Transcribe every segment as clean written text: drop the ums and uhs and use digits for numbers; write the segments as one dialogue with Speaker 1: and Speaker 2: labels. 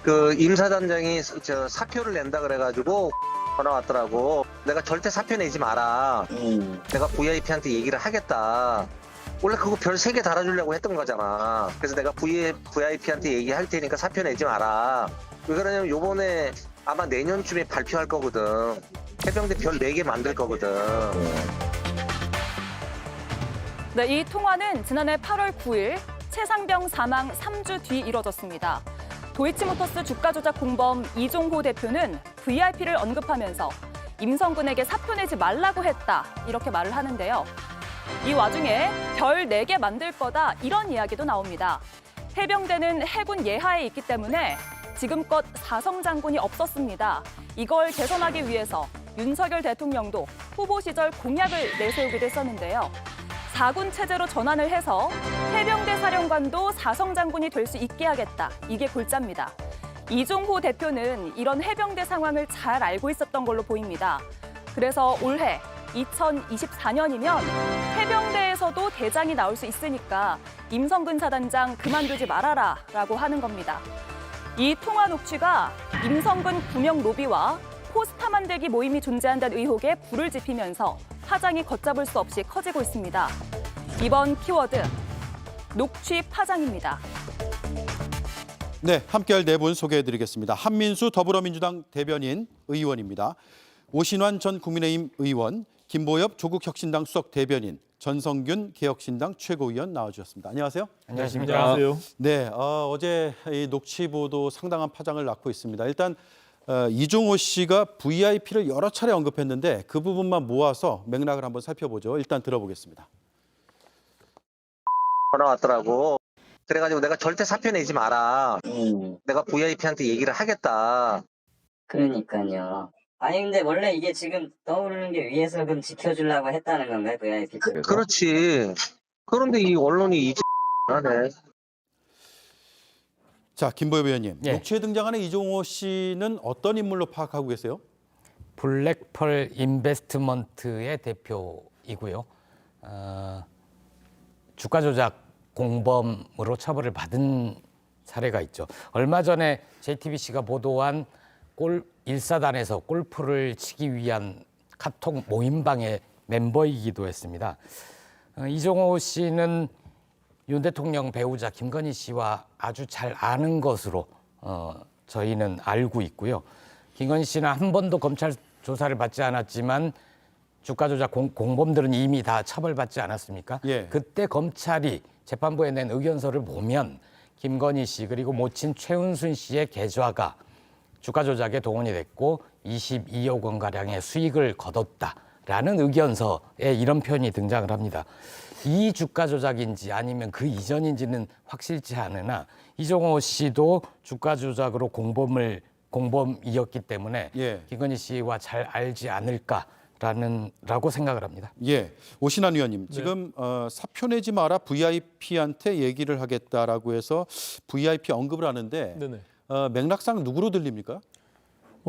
Speaker 1: 그 임 사단장이 저 사표를 낸다 그래가지고 전화 왔더라고. 내가 절대 사표 내지 마라. 내가 VIP한테 얘기를 하겠다. 원래 그거 별 3개 달아주려고 했던 거잖아. 그래서 내가 VIP한테 얘기할 테니까 사표 내지 마라. 왜 그러냐면 요번에 아마 내년쯤에 발표할 거거든. 해병대 별 4개 만들 거거든.
Speaker 2: 네, 이 통화는 지난해 8월 9일 최상병 사망 3주 뒤 이뤄졌습니다. 도이치모터스 주가 조작 공범 이종호 대표는 VIP를 언급하면서 임성근에게 사표 내지 말라고 했다, 이렇게 말을 하는데요. 이 와중에 별 4개 만들 거다, 이런 이야기도 나옵니다. 해병대는 해군 예하에 있기 때문에 지금껏 사성 장군이 없었습니다. 이걸 개선하기 위해서 윤석열 대통령도 후보 시절 공약을 내세우기도 했었는데요. 4군 체제로 전환을 해서 해병대 사령관도 사성 장군이 될 수 있게 하겠다. 이게 골자입니다. 이종호 대표는 이런 해병대 상황을 잘 알고 있었던 걸로 보입니다. 그래서 올해 2024년이면 해병대에서도 대장이 나올 수 있으니까 임성근 사단장 그만두지 말아라 라고 하는 겁니다. 이 통화 녹취가 임성근 구명 로비와 포스터 만들기 모임이 존재한다는 의혹에 불을 지피면서 파장이 걷잡을 수 없이 커지고 있습니다. 이번 키워드, 녹취 파장입니다.
Speaker 3: 네, 함께할 4분 소개해드리겠습니다. 한민수 더불어민주당 대변인 의원입니다. 오신환 전 국민의힘 의원, 김보엽 조국혁신당 수석 대변인, 전성균 개혁신당 최고위원 나와주셨습니다. 안녕하세요.
Speaker 4: 안녕하십니까.
Speaker 3: 네, 어제 이 녹취 보도 상당한 파장을 낳고 있습니다. 일단 이종호 씨가 VIP를 여러 차례 언급했는데 그 부분만 모아서 맥락을 한번 살펴보죠. 일단 들어보겠습니다.
Speaker 1: 전화 왔더라고. 그래가지고 내가 절대 사표 내지 마라. 내가 VIP한테 얘기를 하겠다.
Speaker 4: 그러니까요. 아니 근데 원래 이게 지금 떠오르는 게 위에서 그럼 지켜주려고 했다는 건가요, VIP?
Speaker 1: 그렇지. 그런데 이 언론이 이제 하네.
Speaker 3: 자, 김보엽 의원님,
Speaker 5: 예.
Speaker 3: 녹취에 등장하는 이종호 씨는 어떤 인물로 파악하고 계세요?
Speaker 5: 블랙펄 인베스트먼트의 대표이고요. 주가 조작 공범으로 처벌을 받은 사례가 있죠. 얼마 전에 JTBC가 보도한 골 1사단에서 골프를 치기 위한 카톡 모임방의 멤버이기도 했습니다. 이종호 씨는 윤 대통령 배우자 김건희 씨와 아주 잘 아는 것으로 저희는 알고 있고요. 김건희 씨는 한 번도 검찰 조사를 받지 않았지만 주가 조작 공범들은 이미 다 처벌받지 않았습니까?
Speaker 3: 예.
Speaker 5: 그때 검찰이 재판부에 낸 의견서를 보면 김건희 씨 그리고 모친 최은순 씨의 계좌가 주가 조작에 동원이 됐고 22억 원가량의 수익을 거뒀다라는 의견서에 이런 표현이 등장을 합니다. 이 주가 조작인지 아니면 그 이전인지는 확실치 않으나 이종호 씨도 주가 조작으로 공범이었기 때문에
Speaker 3: 예.
Speaker 5: 김건희 씨와 잘 알지 않을까라고 생각을 합니다.
Speaker 3: 예, 오신환 의원님, 지금 사표 내지 마라 VIP한테 얘기를 하겠다라고 해서 VIP 언급을 하는데
Speaker 6: 네네.
Speaker 3: 맥락상 누구로 들립니까?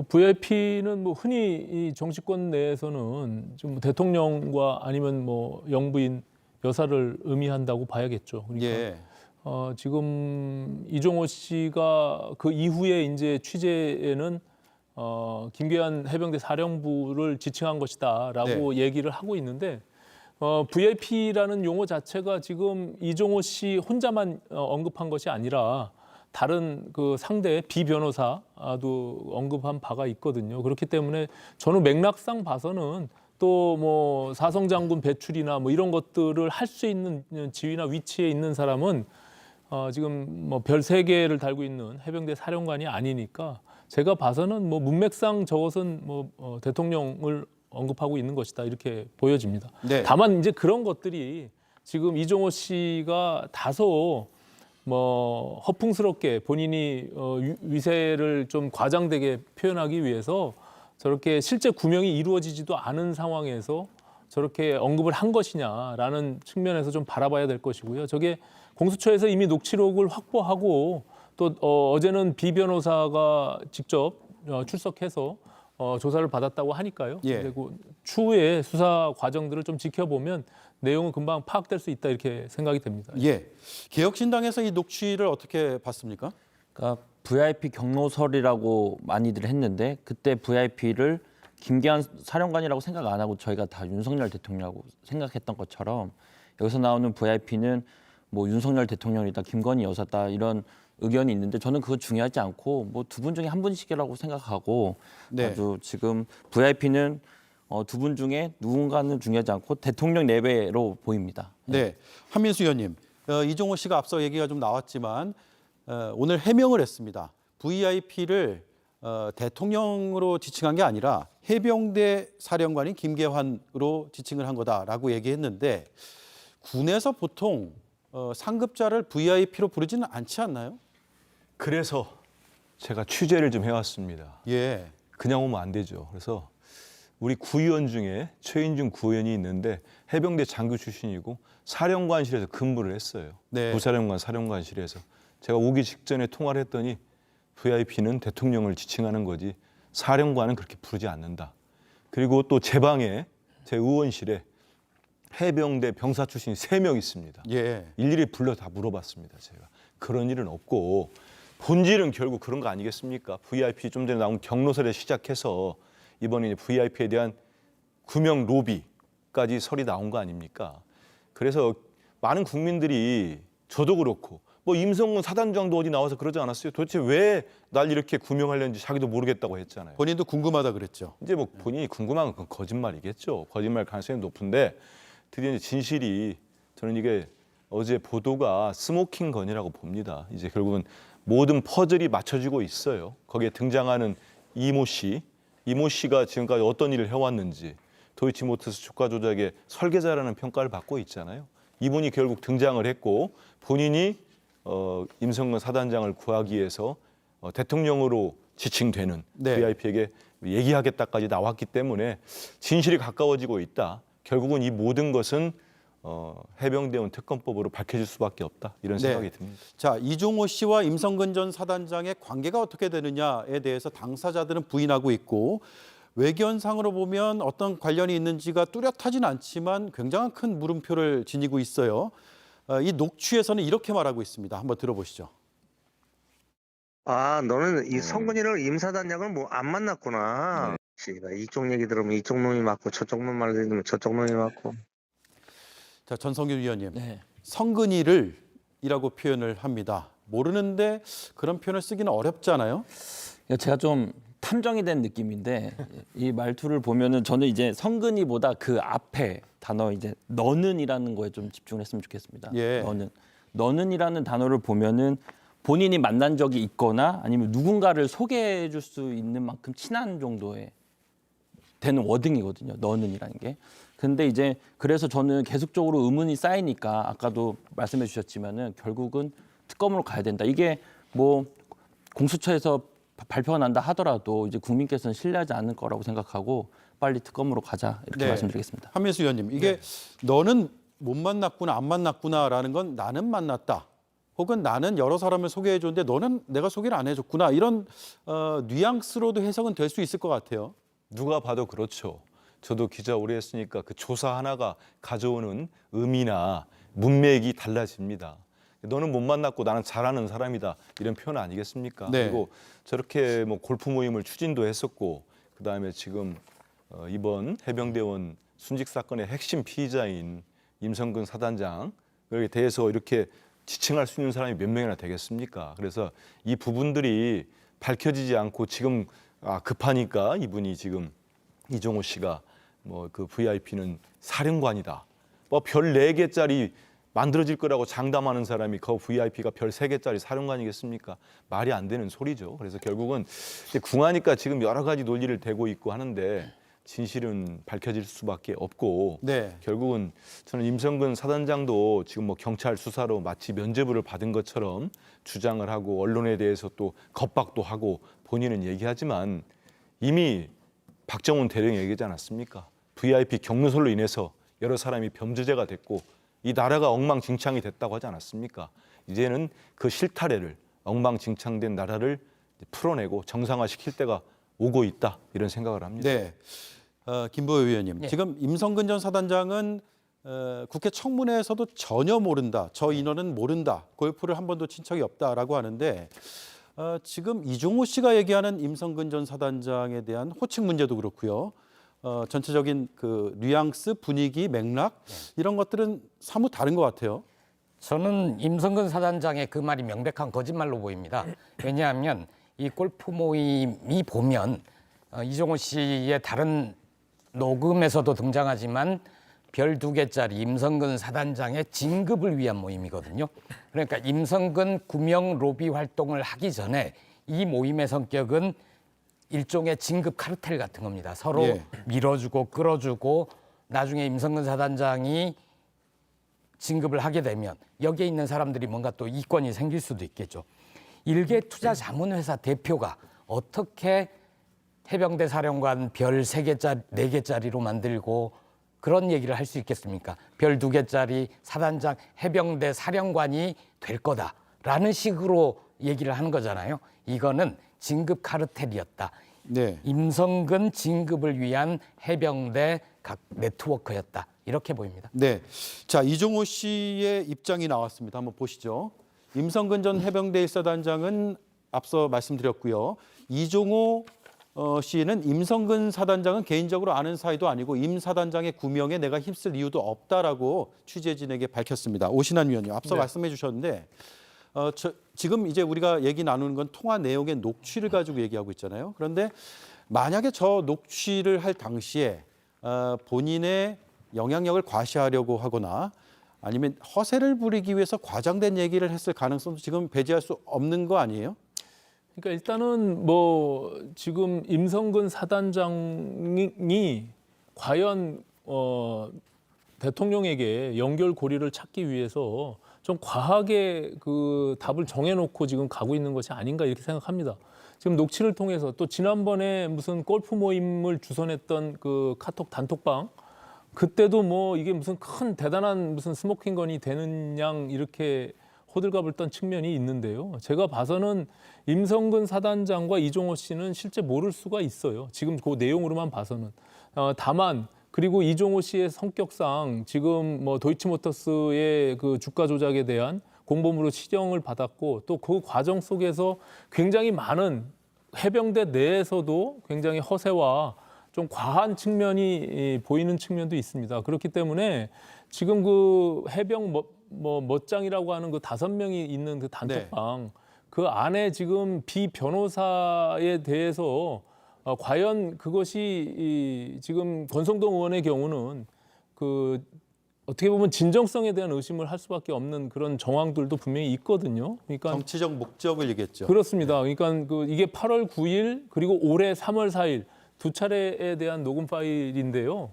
Speaker 6: VIP는 뭐 흔히 이 정치권 내에서는 좀 대통령과 아니면 뭐 영부인 여사를 의미한다고 봐야겠죠. 그러니까
Speaker 3: 예.
Speaker 6: 지금 이종호 씨가 그 이후에 이제 취재에는 김계한 해병대 사령부를 지칭한 것이다라고
Speaker 3: 네.
Speaker 6: 얘기를 하고 있는데 VIP라는 용어 자체가 지금 이종호 씨 혼자만 언급한 것이 아니라 다른 그 상대 비변호사도 언급한 바가 있거든요. 그렇기 때문에 저는 맥락상 봐서는 또 뭐 사성 장군 배출이나 뭐 이런 것들을 할 수 있는 지위나 위치에 있는 사람은 지금 뭐 별 3개를 달고 있는 해병대 사령관이 아니니까 제가 봐서는 뭐 문맥상 저것은 뭐 대통령을 언급하고 있는 것이다 이렇게 보여집니다.
Speaker 3: 네.
Speaker 6: 다만 이제 그런 것들이 지금 이종호 씨가 다소 뭐 허풍스럽게 본인이 위세를 좀 과장되게 표현하기 위해서 저렇게 실제 구명이 이루어지지도 않은 상황에서 저렇게 언급을 한 것이냐라는 측면에서 좀 바라봐야 될 것이고요. 저게 공수처에서 이미 녹취록을 확보하고 또 어제는 비 변호사가 직접 출석해서 조사를 받았다고 하니까요.
Speaker 3: 예.
Speaker 6: 그리고 추후에 수사 과정들을 좀 지켜보면 내용은 금방 파악될 수 있다 이렇게 생각이 됩니다.
Speaker 3: 예. 개혁신당에서 이 녹취를 어떻게 봤습니까?
Speaker 5: 그러니까
Speaker 7: VIP 경로설이라고 많이들 했는데 그때 VIP를 김계한 사령관이라고 생각 안 하고 저희가 다 윤석열 대통령이라고 생각했던 것처럼 여기서 나오는 VIP는 뭐 윤석열 대통령이다, 김건희 여사다 이런 의견이 있는데 저는 그거 중요하지 않고 뭐 두 분 중에 한 분씩이라고 생각하고
Speaker 3: 네.
Speaker 7: 아주 지금 VIP는 두 분 중에 누군가는 중요하지 않고 대통령 내외로 보입니다.
Speaker 3: 네, 한민수 의원님, 이종호 씨가 앞서 얘기가 좀 나왔지만 오늘 해명을 했습니다. VIP를 대통령으로 지칭한 게 아니라 해병대 사령관인 김계환으로 지칭을 한 거다라고 얘기했는데 군에서 보통 상급자를 VIP로 부르지는 않지 않나요?
Speaker 8: 그래서 제가 취재를 좀 해왔습니다.
Speaker 3: 예,
Speaker 8: 그냥 오면 안 되죠. 그래서 우리 구의원 중에 최인중 구의원이 있는데 해병대 장교 출신이고 사령관실에서 근무를 했어요.
Speaker 3: 네.
Speaker 8: 부사령관 사령관실에서. 제가 오기 직전에 통화를 했더니 VIP는 대통령을 지칭하는 거지 사령관은 그렇게 부르지 않는다. 그리고 또 제 방에 제 의원실에 해병대 병사 출신이 3명 있습니다.
Speaker 3: 예,
Speaker 8: 일일이 불러 다 물어봤습니다. 제가. 그런 일은 없고 본질은 결국 그런 거 아니겠습니까? VIP 좀 전에 나온 경로설에 시작해서 이번에 이제 VIP에 대한 구명 로비까지 설이 나온 거 아닙니까? 그래서 많은 국민들이 저도 그렇고 뭐 임성근 사단장도 어디 나와서 그러지 않았어요? 도대체 왜 날 이렇게 구명하려는지 자기도 모르겠다고 했잖아요.
Speaker 3: 본인도 궁금하다 그랬죠.
Speaker 8: 이제 뭐 본인이 궁금한 건 거짓말이겠죠. 거짓말 가능성이 높은데 드디어 이제 진실이 저는 이게 어제 보도가 스모킹 건이라고 봅니다. 이제 결국은 모든 퍼즐이 맞춰지고 있어요. 거기에 등장하는 이모 씨가 지금까지 어떤 일을 해왔는지 도이치모터스 주가 조작의 설계자라는 평가를 받고 있잖아요. 이분이 결국 등장을 했고 본인이 임성근 사단장을 구하기 위해서 대통령으로 지칭되는
Speaker 3: 네.
Speaker 8: VIP에게 얘기하겠다까지 나왔기 때문에 진실이 가까워지고 있다. 결국은 이 모든 것은 해병대원 특검법으로 밝혀질 수밖에 없다. 이런
Speaker 3: 네.
Speaker 8: 생각이 듭니다.
Speaker 3: 자, 이종호 씨와 임성근 전 사단장의 관계가 어떻게 되느냐에 대해서 당사자들은 부인하고 있고 외견상으로 보면 어떤 관련이 있는지가 뚜렷하진 않지만 굉장한 큰 물음표를 지니고 있어요. 이 녹취에서는 이렇게 말하고 있습니다. 한번 들어보시죠.
Speaker 1: 아, 너는 이 성근이를 임사단장을 뭐 안 만났구나. 씨가 이쪽 얘기 들으면 이쪽 놈이 맞고 저쪽 놈 말 들으면 저쪽 놈이 맞고.
Speaker 3: 자, 전성규 위원님,
Speaker 7: 네.
Speaker 3: 성근이를이라고 표현을 합니다. 모르는데 그런 표현을 쓰기는 어렵잖아요.
Speaker 7: 제가 좀 탐정이 된 느낌인데 이 말투를 보면은 저는 이제 성근이보다 그 앞에 단어 이제 너는이라는 거에 좀 집중을 했으면 좋겠습니다.
Speaker 3: 예.
Speaker 7: 너는이라는 단어를 보면은 본인이 만난 적이 있거나 아니면 누군가를 소개해 줄 수 있는 만큼 친한 정도의 되는 워딩이거든요. 너는이라는 게. 근데 이제 그래서 저는 계속적으로 의문이 쌓이니까 아까도 말씀해 주셨지만은 결국은 특검으로 가야 된다. 이게 뭐 공수처에서 발표가 난다 하더라도 이제 국민께서는 신뢰하지 않을 거라고 생각하고 빨리 특검으로 가자 이렇게
Speaker 3: 네.
Speaker 7: 말씀드리겠습니다.
Speaker 3: 한민수 의원님, 이게 너는 못 만났구나, 안 만났구나라는 건 나는 만났다. 혹은 나는 여러 사람을 소개해 줬는데 너는 내가 소개를 안 해줬구나. 이런 뉘앙스로도 해석은 될 수 있을 것 같아요.
Speaker 8: 누가 봐도 그렇죠. 저도 기자 오래 했으니까 그 조사 하나가 가져오는 의미나 문맥이 달라집니다. 너는 못 만났고 나는 잘하는 사람이다. 이런 표현 아니겠습니까?
Speaker 3: 네.
Speaker 8: 그리고 저렇게 뭐 골프 모임을 추진도 했었고 그다음에 지금 이번 해병대원 순직 사건의 핵심 피의자인 임성근 사단장에 대해서 이렇게 지칭할 수 있는 사람이 몇 명이나 되겠습니까? 그래서 이 부분들이 밝혀지지 않고 지금 급하니까 이분이 지금 이종호 씨가 뭐 그 VIP는 사령관이다. 뭐 별 4개짜리 만들어질 거라고 장담하는 사람이 그 VIP가 별 3개짜리 사령관이겠습니까? 말이 안 되는 소리죠. 그래서 결국은 이제 궁하니까 지금 여러 가지 논리를 대고 있고 하는데 진실은 밝혀질 수밖에 없고
Speaker 3: 네.
Speaker 8: 결국은 저는 임성근 사단장도 지금 뭐 경찰 수사로 마치 면죄부를 받은 것처럼 주장을 하고 언론에 대해서 또 겁박도 하고 본인은 얘기하지만 이미 박정훈 대령이 얘기하지 않았습니까? VIP 경로설로 인해서 여러 사람이 범죄자가 됐고 이 나라가 엉망진창이 됐다고 하지 않았습니까? 이제는 그 실타래를 엉망진창된 나라를 풀어내고 정상화시킬 때가 오고 있다 이런 생각을 합니다.
Speaker 3: 네. 김보여 의원님,
Speaker 5: 예.
Speaker 3: 지금 임성근 전 사단장은 국회 청문회에서도 전혀 모른다. 저 인원은 모른다. 골프를 한 번도 친 적이 없다라고 하는데 지금 이종호 씨가 얘기하는 임성근 전 사단장에 대한 호칭 문제도 그렇고요. 전체적인 그 뉘앙스, 분위기, 맥락 이런 것들은 사뭇 다른 것 같아요.
Speaker 5: 저는 임성근 사단장의 그 말이 명백한 거짓말로 보입니다. 왜냐하면 이 골프 모임이 보면 이종호 씨의 다른 녹음에서도 등장하지만 별 2개짜리 임성근 사단장의 진급을 위한 모임이거든요. 그러니까 임성근 구명 로비 활동을 하기 전에 이 모임의 성격은 일종의 진급 카르텔 같은 겁니다. 서로
Speaker 3: 예.
Speaker 5: 밀어주고 끌어주고 나중에 임성근 사단장이 진급을 하게 되면 여기에 있는 사람들이 뭔가 또 이권이 생길 수도 있겠죠. 일개투자자문회사 대표가 어떻게 해병대 사령관 별 3개짜리, 4개짜리로 만들고 그런 얘기를 할 수 있겠습니까? 별 2개짜리 사단장 해병대 사령관이 될 거다라는 식으로 얘기를 하는 거잖아요. 이거는 진급 카르텔이었다.
Speaker 3: 네.
Speaker 5: 임성근 진급을 위한 해병대 각 네트워크였다. 이렇게 보입니다.
Speaker 3: 네. 자, 이종호 씨의 입장이 나왔습니다. 한번 보시죠. 임성근 전 해병대 1사단장은 앞서 말씀드렸고요. 이종호 씨는 임성근 사단장은 개인적으로 아는 사이도 아니고 임 사단장의 구명에 내가 힘쓸 이유도 없다라고 취재진에게 밝혔습니다. 오신환 위원님 앞서
Speaker 6: 네.
Speaker 3: 말씀해 주셨는데 지금 이제 우리가 얘기 나누는 건 통화 내용의 녹취를 가지고 얘기하고 있잖아요. 그런데 만약에 저 녹취를 할 당시에 본인의 영향력을 과시하려고 하거나 아니면 허세를 부리기 위해서 과장된 얘기를 했을 가능성도 지금 배제할 수 없는 거 아니에요?
Speaker 6: 그러니까 일단은 뭐 지금 임성근 사단장이 과연 대통령에게 연결고리를 찾기 위해서 좀 과하게 그 답을 정해놓고 지금 가고 있는 것이 아닌가 이렇게 생각합니다. 지금 녹취를 통해서 또 지난번에 무슨 골프 모임을 주선했던 그 카톡 단톡방 그때도 뭐 이게 무슨 큰 대단한 무슨 스모킹건이 되는 양 이렇게 호들갑을 떤 측면이 있는데요. 제가 봐서는 임성근 사단장과 이종호 씨는 실제 모를 수가 있어요. 지금 그 내용으로만 봐서는. 다만 그리고 이종호 씨의 성격상 지금 뭐 도이치모터스의 그 주가 조작에 대한 공범으로 시정을 받았고 또 그 과정 속에서 굉장히 많은 해병대 내에서도 굉장히 허세와 좀 과한 측면이 보이는 측면도 있습니다. 그렇기 때문에 지금 그 해병 멋장이라고 하는 그 5명이 있는 그 단톡방 그 안에 지금 비 변호사에 대해서 과연 그것이 지금 권성동 의원의 경우는 그 어떻게 보면 진정성에 대한 의심을 할 수밖에 없는 그런 정황들도 분명히 있거든요. 그러니까
Speaker 3: 정치적 목적을 얘기했죠.
Speaker 6: 그렇습니다. 그러니까 그 이게 8월 9일 그리고 올해 3월 4일 2차례에 대한 녹음 파일인데요.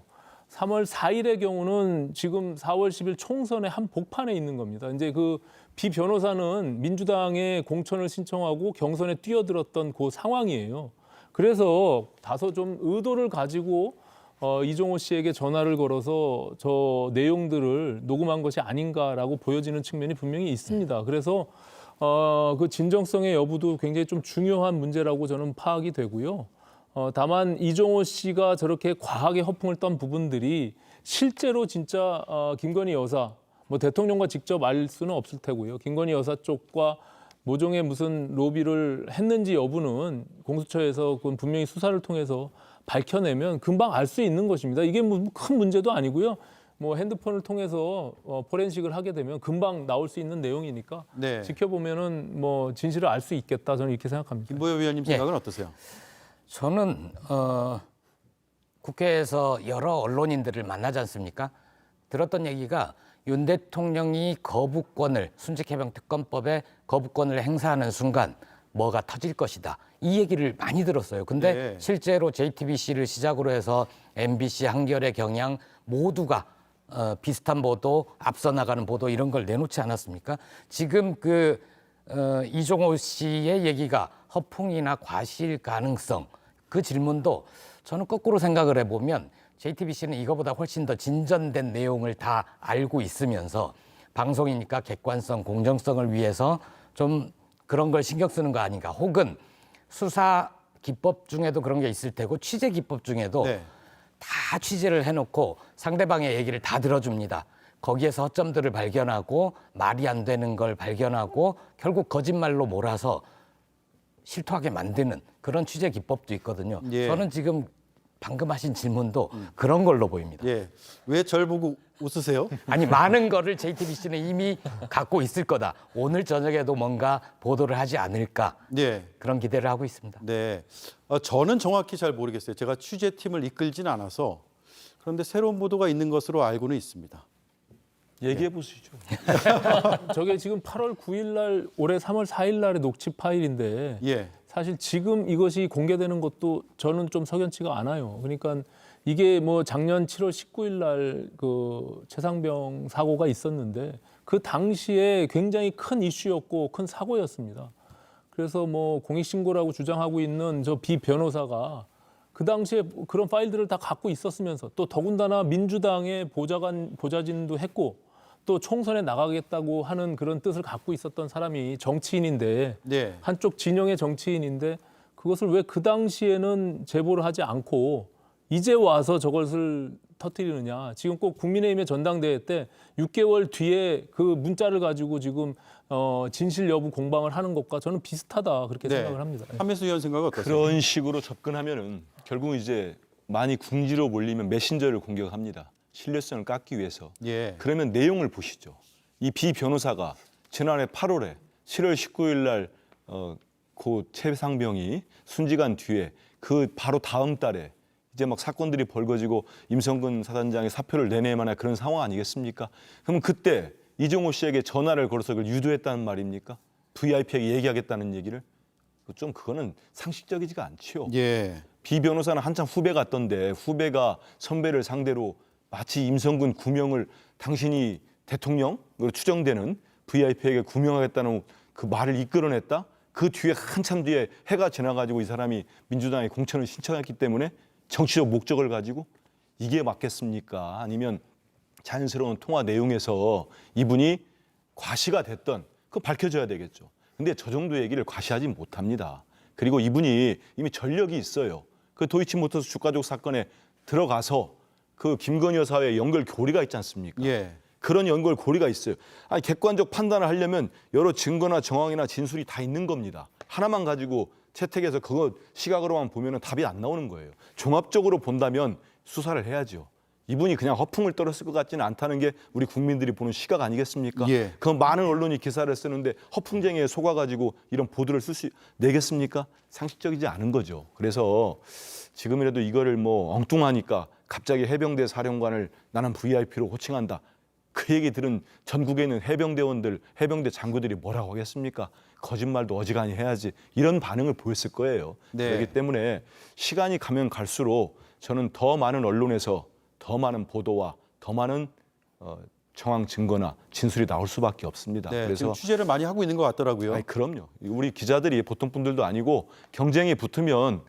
Speaker 6: 3월 4일의 경우는 지금 4월 10일 총선의 한 복판에 있는 겁니다. 이제 그 비 변호사는 민주당에 공천을 신청하고 경선에 뛰어들었던 그 상황이에요. 그래서 다소 좀 의도를 가지고 이종호 씨에게 전화를 걸어서 저 내용들을 녹음한 것이 아닌가라고 보여지는 측면이 분명히 있습니다. 그래서 그 진정성의 여부도 굉장히 좀 중요한 문제라고 저는 파악이 되고요. 다만 이종호 씨가 저렇게 과하게 허풍을 떤 부분들이 실제로 진짜 김건희 여사, 뭐 대통령과 직접 알 수는 없을 테고요. 김건희 여사 쪽과 모종의 무슨 로비를 했는지 여부는 공수처에서 그건 분명히 수사를 통해서 밝혀내면 금방 알 수 있는 것입니다. 이게 뭐 큰 문제도 아니고요. 뭐 핸드폰을 통해서 포렌식을 하게 되면 금방 나올 수 있는 내용이니까
Speaker 3: 네.
Speaker 6: 지켜보면은 뭐 진실을 알 수 있겠다 저는 이렇게 생각합니다.
Speaker 3: 김보여 위원님 생각은 어떠세요?
Speaker 5: 저는 국회에서 여러 언론인들을 만나지 않습니까? 들었던 얘기가 윤 대통령이 거부권을 순직해병특검법에 거부권을 행사하는 순간 뭐가 터질 것이다. 이 얘기를 많이 들었어요. 근데
Speaker 3: 네.
Speaker 5: 실제로 JTBC를 시작으로 해서 MBC, 한겨레, 경향 모두가 비슷한 보도, 앞서 나가는 보도 이런 걸 내놓지 않았습니까? 지금 이종호 씨의 얘기가 허풍이나 과실 가능성 그 질문도 저는 거꾸로 생각을 해보면 JTBC는 이거보다 훨씬 더 진전된 내용을 다 알고 있으면서 방송이니까 객관성, 공정성을 위해서 좀 그런 걸 신경 쓰는 거 아닌가. 혹은 수사 기법 중에도 그런 게 있을 테고 취재 기법 중에도
Speaker 3: 네.
Speaker 5: 다 취재를 해놓고 상대방의 얘기를 다 들어줍니다. 거기에서 허점들을 발견하고 말이 안 되는 걸 발견하고 결국 거짓말로 몰아서 실토하게 만드는 그런 취재 기법도 있거든요.
Speaker 3: 예.
Speaker 5: 저는 지금 방금 하신 질문도 그런 걸로 보입니다.
Speaker 3: 예. 왜 절 보고 웃으세요?
Speaker 5: 아니 많은 거를 JTBC는 이미 갖고 있을 거다. 오늘 저녁에도 뭔가 보도를 하지 않을까
Speaker 3: 예.
Speaker 5: 그런 기대를 하고 있습니다.
Speaker 3: 네. 저는 정확히 잘 모르겠어요. 제가 취재팀을 이끌진 않아서. 그런데 새로운 보도가 있는 것으로 알고는 있습니다.
Speaker 8: 얘기해 보시죠.
Speaker 6: 저게 지금 8월 9일 날 올해 3월 4일 날의 녹취 파일인데
Speaker 3: 예.
Speaker 6: 사실 지금 이것이 공개되는 것도 저는 좀 석연치가 않아요. 그러니까 이게 뭐 작년 7월 19일 날 그 최상병 사고가 있었는데 그 당시에 굉장히 큰 이슈였고 큰 사고였습니다. 그래서 뭐 공익신고라고 주장하고 있는 저 비 변호사가 그 당시에 그런 파일들을 다 갖고 있었으면서 또 더군다나 민주당의 보좌진도 했고 또 총선에 나가겠다고 하는 그런 뜻을 갖고 있었던 사람이 정치인인데
Speaker 3: 네.
Speaker 6: 한쪽 진영의 정치인인데 그것을 왜 그 당시에는 제보를 하지 않고 이제 와서 저것을 터뜨리느냐. 지금 꼭 국민의힘의 전당대회 때 6개월 뒤에 그 문자를 가지고 지금 진실 여부 공방을 하는 것과 저는 비슷하다 그렇게
Speaker 3: 네.
Speaker 6: 생각을 합니다.
Speaker 3: 한민수 의원 생각은 어떠세요?
Speaker 8: 그런 식으로 접근하면은 결국 이제 많이 궁지로 몰리면 메신저를 공격합니다. 신뢰성을 깎기 위해서.
Speaker 3: 예.
Speaker 8: 그러면 내용을 보시죠. 이 비 변호사가 지난해 8월에 7월 19일 날 고 최상병이 순직한 뒤에 그 바로 다음 달에 이제 막 사건들이 벌어지고 임성근 사단장이 사표를 내낼 만한 그런 상황 아니겠습니까? 그럼 그때 이종호 씨에게 전화를 걸어서 그걸 유도했다는 말입니까? VIP에게 얘기하겠다는 얘기를? 좀 그거는 상식적이지가 않지요.
Speaker 3: 예.
Speaker 8: 비 변호사는 한참 후배 같던데 후배가 선배를 상대로 마치 임성근 구명을 당신이 대통령으로 추정되는 VIP에게 구명하겠다는 그 말을 이끌어냈다? 그 뒤에 한참 뒤에 해가 지나가지고 이 사람이 민주당에 공천을 신청했기 때문에 정치적 목적을 가지고 이게 맞겠습니까? 아니면 자연스러운 통화 내용에서 이분이 과시가 됐던 그거 밝혀져야 되겠죠. 근데 저 정도 얘기를 과시하지 못합니다. 그리고 이분이 이미 전력이 있어요. 그 도이치모터스 주가족 사건에 들어가서 그 김건희 여사의 연결 고리가 있지 않습니까?
Speaker 3: 예.
Speaker 8: 그런 연결 고리가 있어요. 아니 객관적 판단을 하려면 여러 증거나 정황이나 진술이 다 있는 겁니다. 하나만 가지고 채택해서 그거 시각으로만 보면 답이 안 나오는 거예요. 종합적으로 본다면 수사를 해야죠. 이분이 그냥 허풍을 떨었을 것 같지는 않다는 게 우리 국민들이 보는 시각 아니겠습니까?
Speaker 3: 예.
Speaker 8: 그 많은 언론이 기사를 쓰는데 허풍쟁이에 속아가지고 이런 보도를 내겠습니까? 상식적이지 않은 거죠. 그래서 지금이라도 이거를 뭐 엉뚱하니까 갑자기 해병대 사령관을 나는 VIP로 호칭한다. 그 얘기 들은 전국에 있는 해병대원들, 해병대 장교들이 뭐라고 하겠습니까? 거짓말도 어지간히 해야지. 이런 반응을 보였을 거예요.
Speaker 3: 네.
Speaker 8: 그렇기 때문에 시간이 가면 갈수록 저는 더 많은 언론에서 더 많은 보도와 더 많은 정황 증거나 진술이 나올 수밖에 없습니다.
Speaker 3: 네.
Speaker 8: 그래서
Speaker 3: 지금 취재를 많이 하고 있는 것 같더라고요.
Speaker 8: 아니, 그럼요. 우리 기자들이 보통 분들도 아니고 경쟁이 붙으면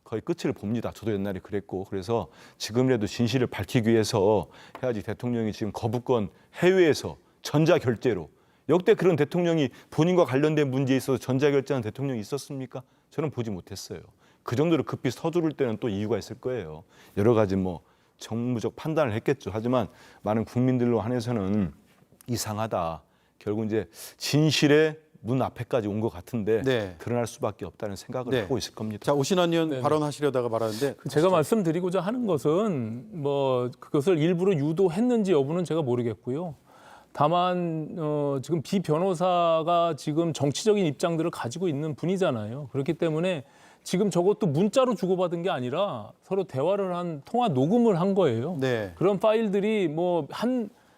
Speaker 8: 거의 끝을 봅니다. 저도 옛날에 그랬고. 그래서 지금이라도 진실을 밝히기 위해서 해야지. 대통령이 지금 거부권 해외에서 전자결제로 역대 그런 대통령이 본인과 관련된 문제에 있어서 전자결제한 대통령이 있었습니까? 저는 보지 못했어요. 그 정도로 급히 서두를 때는 또 이유가 있을 거예요. 여러 가지 뭐 정무적 판단을 했겠죠. 하지만 많은 국민들로 한해서는 이상하다. 결국 이제 진실의 문 앞에까지 온 것 같은데
Speaker 3: 네.
Speaker 8: 드러날 수밖에 없다는 생각을
Speaker 3: 네.
Speaker 8: 하고 있을 겁니다.
Speaker 3: 자, 오신환 의원
Speaker 6: 네네.
Speaker 3: 발언하시려다가 말하는데
Speaker 6: 제가 말씀드리고자 하는 것은 뭐 그것을 일부러 유도했는지 여부는 제가 모르겠고요. 다만 지금 비 변호사가 지금 정치적인 입장들을 가지고 있는 분이잖아요. 그렇기 때문에 지금 저것도 문자로 주고받은 게 아니라 서로 대화를 한 통화 녹음을 한 거예요.
Speaker 3: 네.
Speaker 6: 그런 파일들이 뭐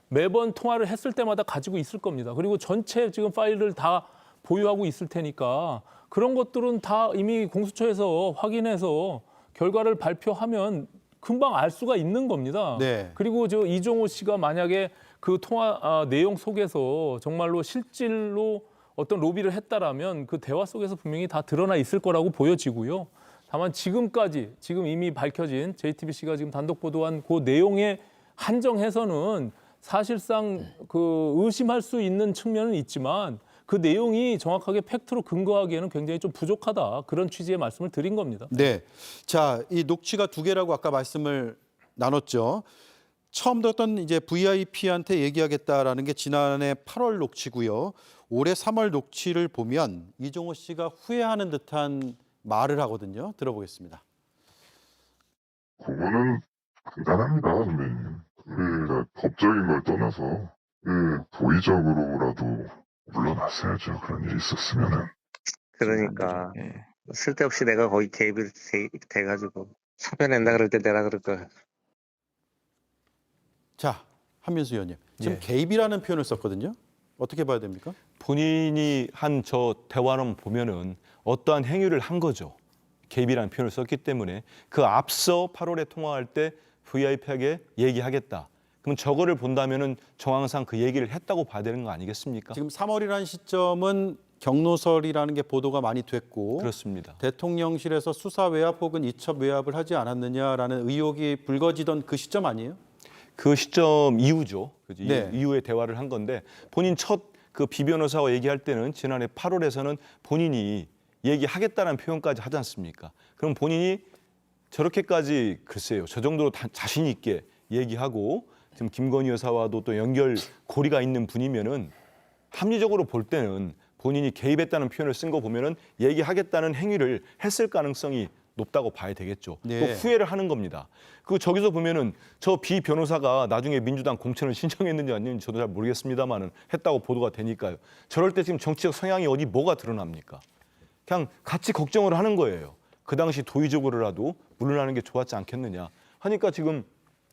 Speaker 6: 매번 통화를 했을 때마다 가지고 있을 겁니다. 그리고 전체 지금 파일을 다 보유하고 있을 테니까 그런 것들은 다 이미 공수처에서 확인해서 결과를 발표하면 금방 알 수가 있는 겁니다.
Speaker 3: 네.
Speaker 6: 그리고 저 이종호 씨가 만약에 그 통화 내용 속에서 정말로 실질로 어떤 로비를 했다라면 그 대화 속에서 분명히 다 드러나 있을 거라고 보여지고요. 다만 지금 이미 밝혀진 JTBC가 지금 단독 보도한 그 내용에 한정해서는 사실상 그 의심할 수 있는 측면은 있지만 그 내용이 정확하게 팩트로 근거하기에는 굉장히 좀 부족하다. 그런 취지의 말씀을 드린 겁니다.
Speaker 3: 네. 자, 이 녹취가 2개라고 아까 말씀을 나눴죠. 처음 들었던 이제 VIP한테 얘기하겠다라는 게 지난해 8월 녹취고요. 올해 3월 녹취를 보면 이종호 씨가 후회하는 듯한 말을 하거든요. 들어보겠습니다.
Speaker 9: 그거는 간단합니다, 선배님. 우리가 법적인 걸 떠나서 도의적으로라도 물러났어야죠. 그런 일이 있었으면은.
Speaker 1: 그러니까
Speaker 9: 예.
Speaker 1: 쓸데없이 내가 거의 개입이 돼가지고 사표 낸다 그럴 때 내가 그럴 거야.
Speaker 3: 자, 한민수 의원님. 지금
Speaker 8: 예.
Speaker 3: 개입이라는 표현을 썼거든요. 어떻게 봐야 됩니까?
Speaker 8: 본인이 한 저 대화론 보면은 어떠한 행위를 한 거죠. 개입이라는 표현을 썼기 때문에 그 앞서 8월에 통화할 때 VIP에게 얘기하겠다. 그럼 저거를 본다면은 정황상 그 얘기를 했다고 봐야 되는 거 아니겠습니까?
Speaker 3: 지금 3월이라는 시점은 경로설이라는 게 보도가 많이 됐고
Speaker 8: 그렇습니다.
Speaker 3: 대통령실에서 수사 외압 혹은 이첩 외압을 하지 않았느냐라는 의혹이 불거지던 그 시점 아니에요?
Speaker 8: 그 시점 이후죠. 그죠?
Speaker 3: 네.
Speaker 8: 이후에 대화를 한 건데 본인 첫 그 비변호사와 얘기할 때는 지난해 8월에서는 본인이 얘기하겠다는 표현까지 하지 않습니까? 그럼 본인이 저렇게까지 글쎄요. 저 정도로 자신 있게 얘기하고 지금 김건희 여사와도 또 연결 고리가 있는 분이면은 합리적으로 볼 때는 본인이 개입했다는 표현을 쓴 거 보면은 얘기하겠다는 행위를 했을 가능성이 높다고 봐야 되겠죠.
Speaker 3: 네.
Speaker 8: 또 후회를 하는 겁니다. 그 저기서 보면은 저 비 변호사가 나중에 민주당 공천을 신청했는지 아닌지 저도 잘 모르겠습니다만은 했다고 보도가 되니까요. 저럴 때 지금 정치적 성향이 어디 뭐가 드러납니까? 그냥 같이 걱정을 하는 거예요. 그 당시 도의적으로라도 물러나는 게 좋았지 않겠느냐 하니까 지금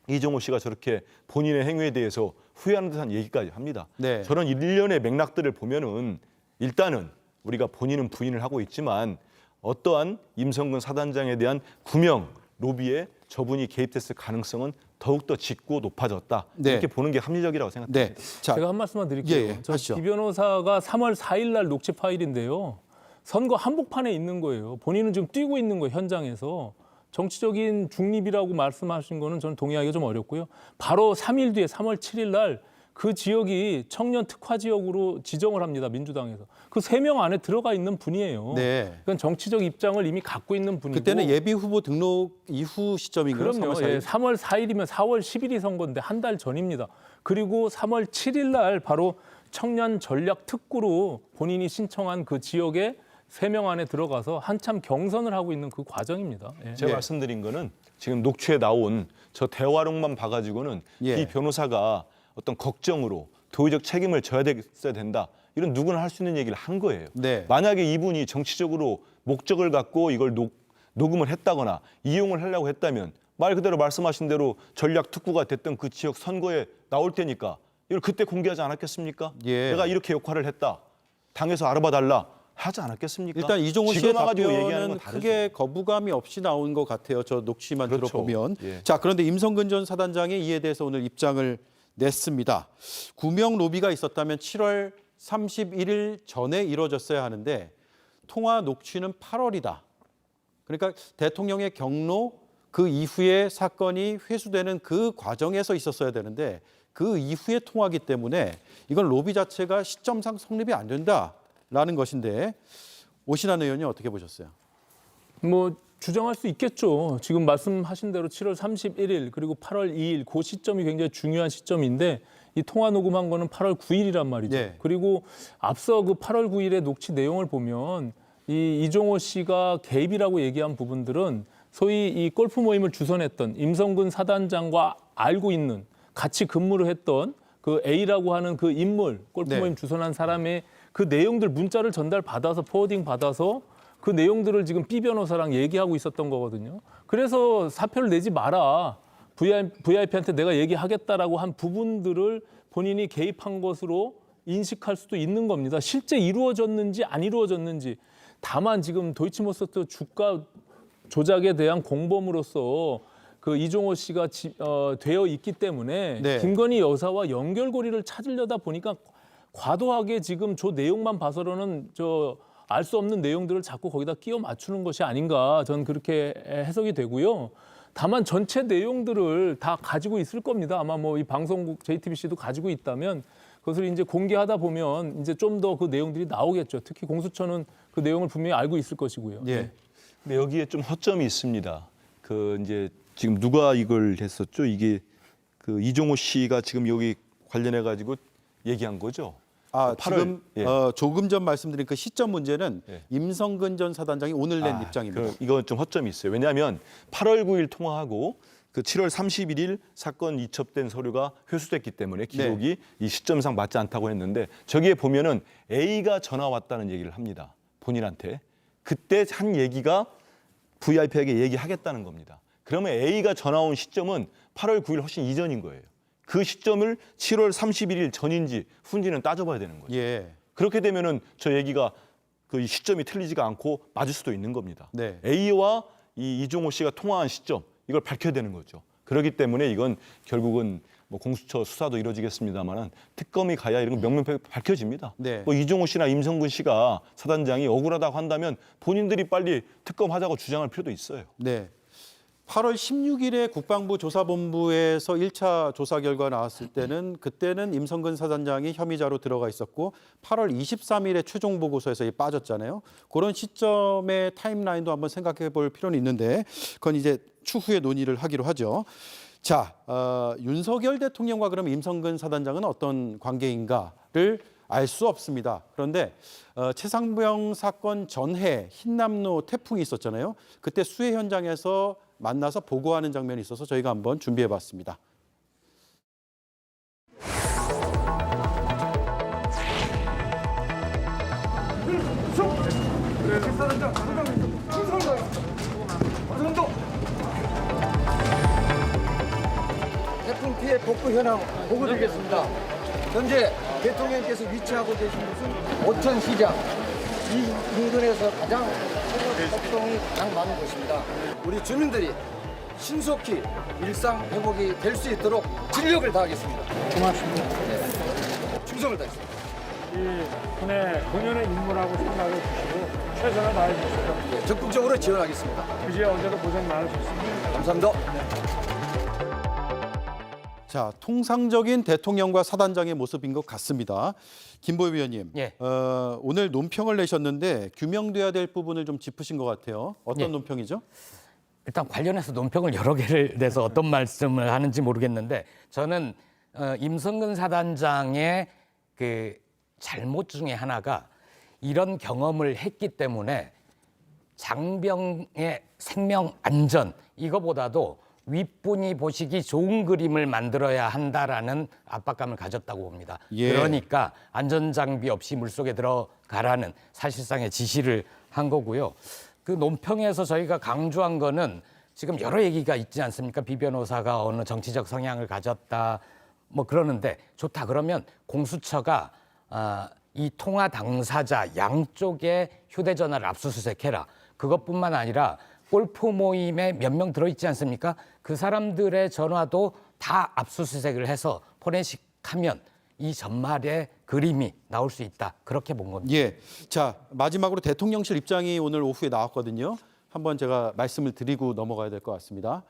Speaker 8: 이종호 씨가 저렇게 본인의 행위에 대해서 후회하는 듯한 얘기까지 합니다.
Speaker 3: 네.
Speaker 8: 저런 일련의 맥락들을 보면은 일단은 우리가 본인은 부인을 하고 있지만 어떠한 임성근 사단장에 대한 구명, 로비에 저분이 개입됐을 가능성은 더욱더 짙고 높아졌다.
Speaker 3: 네.
Speaker 8: 이렇게 보는 게 합리적이라고 생각합니다.
Speaker 3: 네. 자,
Speaker 6: 제가 한 말씀만 드릴게요.
Speaker 3: 예, 예,
Speaker 6: 저
Speaker 3: 하시죠.
Speaker 6: 이 변호사가 3월 4일 날 녹취 파일인데요. 선거 한복판에 있는 거예요. 본인은 지금 뛰고 있는 거예요, 현장에서. 정치적인 중립이라고 말씀하신 거는 저는 동의하기가 좀 어렵고요. 바로 3일 뒤에 3월 7일 날 그 지역이 청년 특화 지역으로 지정을 합니다, 민주당에서. 그 3명 안에 들어가 있는 분이에요.
Speaker 3: 네.
Speaker 6: 그건 정치적 입장을 이미 갖고 있는 분이고.
Speaker 3: 그때는 예비 후보 등록 이후 시점인가요?
Speaker 6: 그럼요.
Speaker 3: 3월 4일?
Speaker 6: 예, 3월 4일이면 4월 10일이 선거인데 한 달 전입니다. 그리고 3월 7일 날 바로 청년 전략 특구로 본인이 신청한 그 지역에 3명 안에 들어가서 한참 경선을 하고 있는 그 과정입니다. 예.
Speaker 8: 제가
Speaker 3: 예.
Speaker 8: 말씀드린 거는 지금 녹취에 나온 저 대화록만 봐가지고는
Speaker 3: 예.
Speaker 8: 이 변호사가 어떤 걱정으로 도의적 책임을 져야 됐어야 된다. 이런 누구나 할 수 있는 얘기를 한 거예요.
Speaker 3: 네.
Speaker 8: 만약에 이분이 정치적으로 목적을 갖고 이걸 녹음을 했다거나 이용을 하려고 했다면 말 그대로 말씀하신 대로 전략 특구가 됐던 그 지역 선거에 나올 테니까 이걸 그때 공개하지 않았겠습니까?
Speaker 3: 예.
Speaker 8: 내가 이렇게 역할을 했다. 당에서 알아봐달라. 하지 않았겠습니까?
Speaker 3: 일단 이종호 씨의
Speaker 8: 지금 와가지고 얘기하는
Speaker 3: 답변은
Speaker 8: 건 다르죠.
Speaker 3: 크게 거부감이 없이 나온 것 같아요. 저 녹취만
Speaker 8: 그렇죠.
Speaker 3: 들어보면.
Speaker 8: 예.
Speaker 3: 자, 그런데 임성근 전 사단장이 이에 대해서 오늘 입장을 냈습니다. 구명 로비가 있었다면 7월 31일 전에 이루어졌어야 하는데 통화 녹취는 8월이다. 그러니까 대통령의 경로 그 이후에 사건이 회수되는 그 과정에서 있었어야 되는데 그 이후에 통화기 때문에 이건 로비 자체가 시점상 성립이 안 된다라는 것인데 오신환 의원이 어떻게 보셨어요?
Speaker 6: 뭐 주장할 수 있겠죠. 지금 말씀하신 대로 7월 31일 그리고 8월 2일 그 시점이 굉장히 중요한 시점인데 이 통화 녹음한 거는 8월 9일이란 말이죠.
Speaker 3: 네.
Speaker 6: 그리고 앞서 그 8월 9일의 녹취 내용을 보면 이 이종호 씨가 개입이라고 얘기한 부분들은 소위 이 골프 모임을 주선했던 임성근 사단장과 알고 있는 같이 근무를 했던 그 A라고 하는 그 인물, 골프
Speaker 3: 네.
Speaker 6: 모임 주선한 사람의 그 내용들 문자를 전달받아서 포워딩 받아서 그 내용들을 지금 B 변호사랑 얘기하고 있었던 거거든요. 그래서 사표를 내지 마라. VIP한테 내가 얘기하겠다라고 한 부분들을 본인이 개입한 것으로 인식할 수도 있는 겁니다. 실제 이루어졌는지 안 이루어졌는지. 다만 지금 도이치모터스 주가 조작에 대한 공범으로서 그 이종호 씨가 되어 있기 때문에
Speaker 3: 네.
Speaker 6: 김건희 여사와 연결고리를 찾으려다 보니까 과도하게 지금 저 내용만 봐서는 알 수 없는 내용들을 자꾸 거기다 끼워 맞추는 것이 아닌가 저는 그렇게 해석이 되고요. 다만 전체 내용들을 다 가지고 있을 겁니다. 아마 뭐 이 방송국 JTBC도 가지고 있다면 그것을 이제 공개하다 보면 이제 좀 더 그 내용들이 나오겠죠. 특히 공수처는 그 내용을 분명히 알고 있을 것이고요.
Speaker 3: 예.
Speaker 8: 근데 여기에 좀 허점이 있습니다. 그 이제 지금 누가 이걸 했었죠? 이게 그 이종호 씨가 지금 여기 관련해 가지고 얘기한 거죠.
Speaker 3: 지금
Speaker 8: 예.
Speaker 3: 조금 전 말씀드린 그 시점 문제는
Speaker 8: 예.
Speaker 3: 임성근 전 사단장이 오늘 낸 입장입니다.
Speaker 8: 이건 좀 허점이 있어요. 왜냐하면 8월 9일 통화하고 그 7월 31일 사건 이첩된 서류가 회수됐기 때문에 기록이 이 시점상 맞지 않다고 했는데 저기에 보면은 A가 전화 왔다는 얘기를 합니다. 본인한테. 그때 한 얘기가 VIP에게 얘기하겠다는 겁니다. 그러면 A가 전화 온 시점은 8월 9일 훨씬 이전인 거예요. 그 시점을 7월 31일 전인지 후인지는 따져봐야 되는 거예요.
Speaker 3: 예.
Speaker 8: 그렇게 되면은 저 얘기가 그 시점이 틀리지가 않고 맞을 수도 있는 겁니다.
Speaker 3: 네.
Speaker 8: A와 이 이종호 씨가 통화한 시점 이걸 밝혀야 되는 거죠. 그렇기 때문에 이건 결국은 뭐 공수처 수사도 이루어지겠습니다만은 특검이 가야 이런 거 명명하게 밝혀집니다.
Speaker 3: 네.
Speaker 8: 뭐 이종호 씨나 임성근 씨가 사단장이 억울하다고 한다면 본인들이 빨리 특검하자고 주장할 필요도 있어요.
Speaker 3: 네. 8월 16일에 국방부 조사본부에서 1차 조사 결과 나왔을 때는 그때는 임성근 사단장이 혐의자로 들어가 있었고 8월 23일에 최종 보고서에서 빠졌잖아요. 그런 시점의 타임라인도 한번 생각해 볼 필요는 있는데 그건 이제 추후에 논의를 하기로 하죠. 자, 윤석열 대통령과 그럼 임성근 사단장은 어떤 관계인가를 알 수 없습니다. 그런데 최상병 사건 전해 흰남노 태풍이 있었잖아요. 그때 수해 현장에서 만나서 보고하는 장면이 있어서 저희가 한번 준비해봤습니다.
Speaker 10: 태풍 피해 복구 현황 보고드리겠습니다. 현재 대통령께서 위치하고 계신 곳은 오천시장 이 인근에서 가장 활동이 가장 많은 곳입니다. 우리 주민들이 신속히 일상 회복이 될 수 있도록 진력을 다하겠습니다. 고맙습니다. 네. 충성을 다했습니다.
Speaker 11: 이 군의 본연의 임무라고 생각을 주시고 최선을 다해 주십시오.
Speaker 10: 네, 적극적으로 지원하겠습니다.
Speaker 11: 그제 어제도 고생 많으셨습니다.
Speaker 10: 감사합니다.
Speaker 3: 자, 통상적인 대통령과 사단장의 모습인 것 같습니다. 김보엽 위원님,
Speaker 5: 예.
Speaker 3: 오늘 논평을 내셨는데 규명돼야 될 부분을 좀 짚으신 것 같아요. 어떤
Speaker 5: 예.
Speaker 3: 논평이죠?
Speaker 5: 일단 관련해서 논평을 여러 개를 내서 어떤 말씀을 하는지 모르겠는데 저는 임성근 사단장의 그 잘못 중에 하나가 이런 경험을 했기 때문에 장병의 생명 안전 이거보다도 윗분이 보시기 좋은 그림을 만들어야 한다라는 압박감을 가졌다고 봅니다.
Speaker 3: 예.
Speaker 5: 그러니까 안전장비 없이 물속에 들어가라는 사실상의 지시를 한 거고요. 그 논평에서 저희가 강조한 거는 지금 여러 얘기가 있지 않습니까? 비 변호사가 어느 정치적 성향을 가졌다 뭐 그러는데 좋다 그러면 공수처가 이 통화 당사자 양쪽의 휴대전화를 압수수색해라. 그것뿐만 아니라 골프 모임에 몇 명 들어있지 않습니까? 그 사람들의 전화도 다 압수수색을 해서 포렌식하면 이 전말의 그림이 나올 수 있다. 그렇게 본 겁니다.
Speaker 3: 예. 자, 마지막으로 대통령실 입장이 오늘 오후에 나왔거든요. 한번 제가 말씀을 드리고 넘어가야 될 것 같습니다.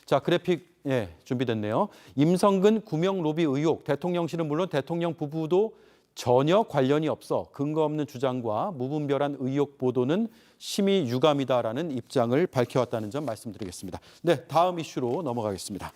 Speaker 3: 자, 그래픽 준비됐네요. 임성근 구명 로비 의혹, 대통령실은 물론 대통령 부부도 전혀 관련이 없어 근거 없는 주장과 무분별한 의혹 보도는 심히 유감이다라는 입장을 밝혀왔다는 점 말씀드리겠습니다. 네, 다음 이슈로 넘어가겠습니다.